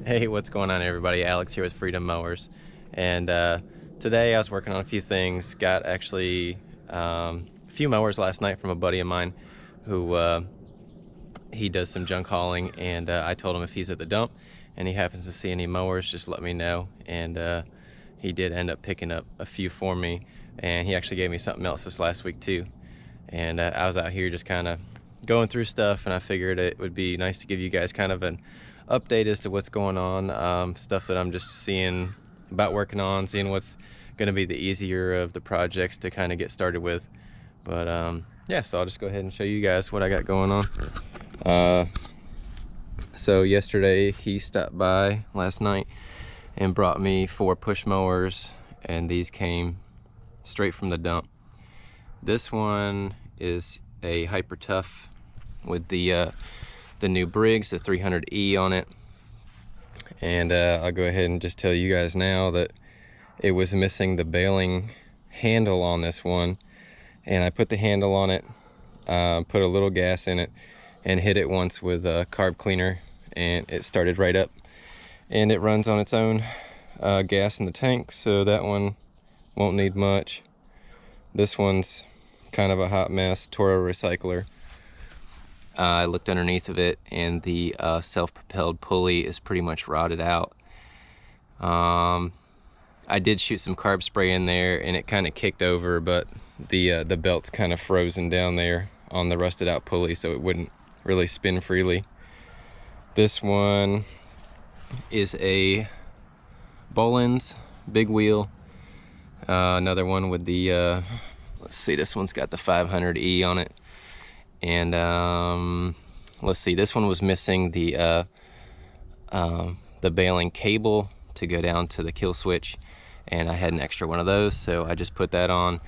Hey, what's going on everybody? Alex here with Freedom Mowers, and today I was working on a few things. Got actually a few mowers last night from a buddy of mine who he does some junk hauling, and I told him if he's at the dump and he happens to see any mowers, just let me know. And he did end up picking up a few for me, and he actually gave me something else this last week too. And I was out here just kind of going through stuff, and I figured it would be nice to give you guys kind of an update as to what's going on, stuff that I'm just seeing about working on, seeing what's going to be the easier of the projects to kind of get started with. But yeah, so I'll just go ahead and show you guys what I got going on. So yesterday he stopped by last night and brought me 4 push mowers, and these came straight from the dump. This one is a Hyper Tough with the new Briggs, the 300E on it. And I'll go ahead and just tell you guys now that it was missing the baling handle on this one, and I put the handle on it, put a little gas in it, and hit it once with a carb cleaner, and it started right up. And it runs on its own gas in the tank, so that one won't need much. This one's kind of a hot mess. Toro recycler. I looked underneath of it, and the self-propelled pulley is pretty much rotted out. I did shoot some carb spray in there, and it kind of kicked over, but the belt's kind of frozen down there on the rusted out pulley, so it wouldn't really spin freely. This one is a Bolin's big wheel. Another one with the let's see, this one's got the 500E on it. And let's see, this one was missing the baling cable to go down to the kill switch, and I had an extra one of those, so I just put that on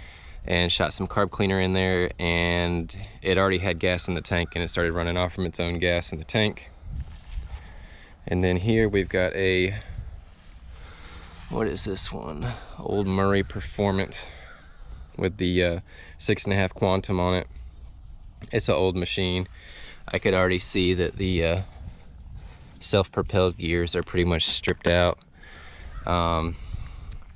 and shot some carb cleaner in there, and it already had gas in the tank, and it started running off from its own gas in the tank. And then here we've got a, what is this one? Old Murray Performance with the 6.5 Quantum on it. It's an old machine. I could already see that the self-propelled gears are pretty much stripped out. But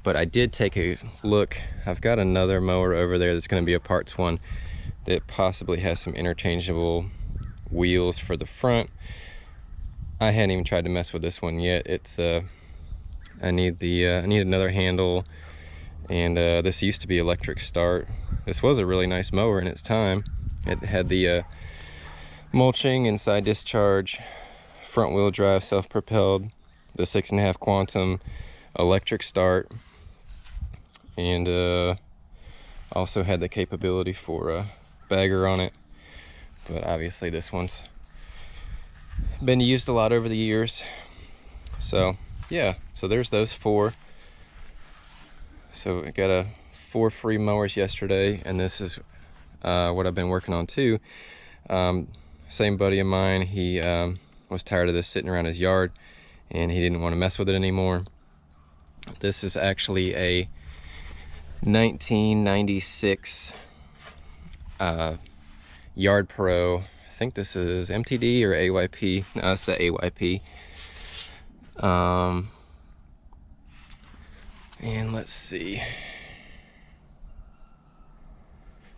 I did take a look. I've got another mower over there that's going to be a parts one that possibly has some interchangeable wheels for the front. I hadn't even tried to mess with this one yet. It's I need another handle, and this used to be electric start. This was a really nice mower in its time. It had the mulching and side discharge, front wheel drive, self-propelled, the 6.5 Quantum, electric start, and also had the capability for a bagger on it. But obviously this one's been used a lot over the years. So yeah, so there's those 4. So I got 4 free mowers yesterday, and this is what I've been working on too. Same buddy of mine, he was tired of this sitting around his yard, and he didn't want to mess with it anymore. This is actually a 1996 Yard Pro. I think this is MTD or AYP. No, it's the AYP. And let's see.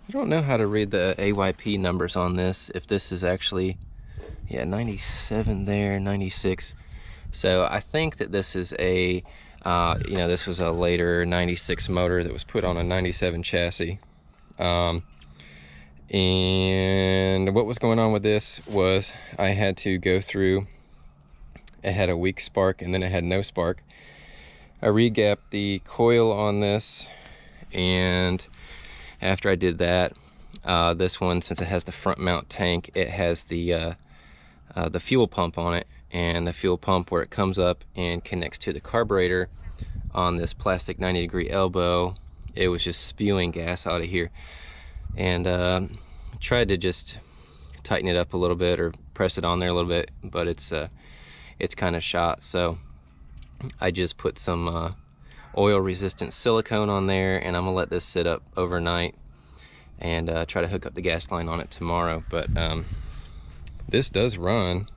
I don't know how to read the AYP numbers on this, if this is actually, yeah, 97 there, 96. So I think that this is a, you know, this was a later 96 motor that was put on a 97 chassis. And what was going on with this was I had to go through, it had a weak spark and then it had no spark. I regapped the coil on this, and after I did that, this one, since it has the front mount tank, it has the fuel pump on it, and the fuel pump, where it comes up and connects to the carburetor on this plastic 90-degree elbow, it was just spewing gas out of here. And tried to just tighten it up a little bit or press it on there a little bit, but it's kind of shot. So I just put some oil resistant silicone on there, and I'm gonna let this sit up overnight and try to hook up the gas line on it tomorrow. But this does run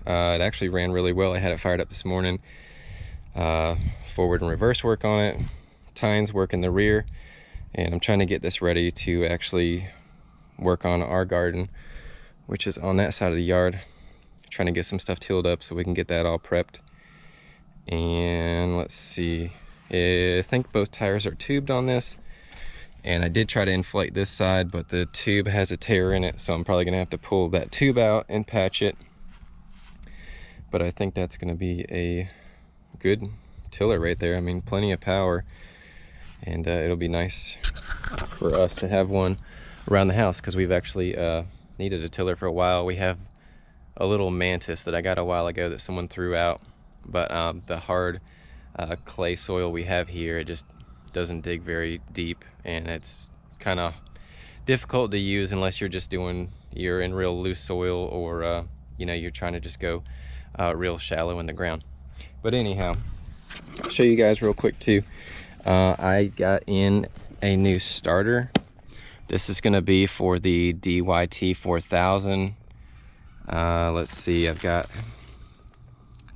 It actually ran really well. I had it fired up this morning. Forward and reverse work on it, tines work in the rear, and I'm trying to get this ready to actually work on our garden, which is on that side of the yard. Trying to get some stuff tilled up so we can get that all prepped. And let's see, I think both tires are tubed on this, and I did try to inflate this side, but the tube has a tear in it, so I'm probably gonna have to pull that tube out and patch it. But I think that's gonna be a good tiller right there. I mean, plenty of power, and it'll be nice for us to have one around the house, because we've actually needed a tiller for a while. We have a little mantis that I got a while ago that someone threw out, but the hard clay soil we have here, it just doesn't dig very deep, and it's kind of difficult to use unless you're in real loose soil, or you know, you're trying to just go real shallow in the ground. But anyhow, I'll show you guys real quick too. I got in a new starter. This is going to be for the DYT 4000. Let's see, I've got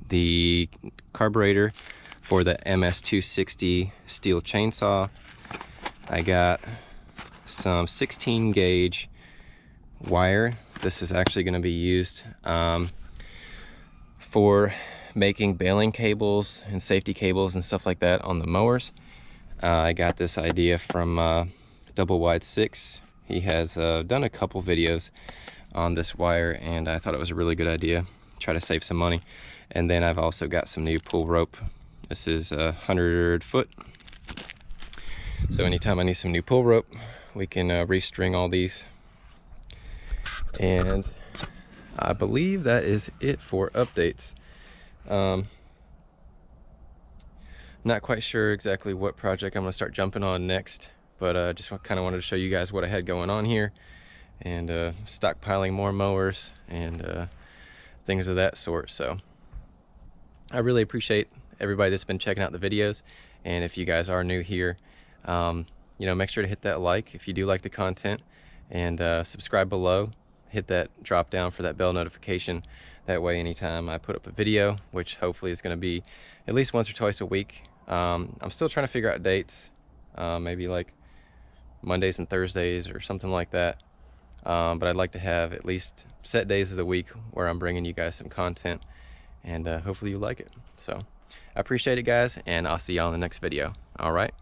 the carburetor for the MS260 steel chainsaw. I got some 16 gauge wire. This is actually going to be used for making baling cables and safety cables and stuff like that on the mowers. I got this idea from Double Wide 6. He has done a couple videos on this wire, and I thought it was a really good idea. Try to save some money. And then I've also got some new pull rope. This is 100 foot. So anytime I need some new pull rope, we can restring all these. And I believe that is it for updates. Not quite sure exactly what project I'm gonna start jumping on next, but just kind of wanted to show you guys what I had going on here, and stockpiling more mowers and things of that sort. So I really appreciate everybody that's been checking out the videos, and if you guys are new here, you know, make sure to hit that like if you do like the content, and subscribe below. Hit that drop down for that bell notification. That way anytime I put up a video, which hopefully is going to be at least once or twice a week. I'm still trying to figure out dates, maybe like Mondays and Thursdays or something like that. But I'd like to have at least set days of the week where I'm bringing you guys some content, and hopefully you like it. So I appreciate it, guys, and I'll see y'all in the next video. All right.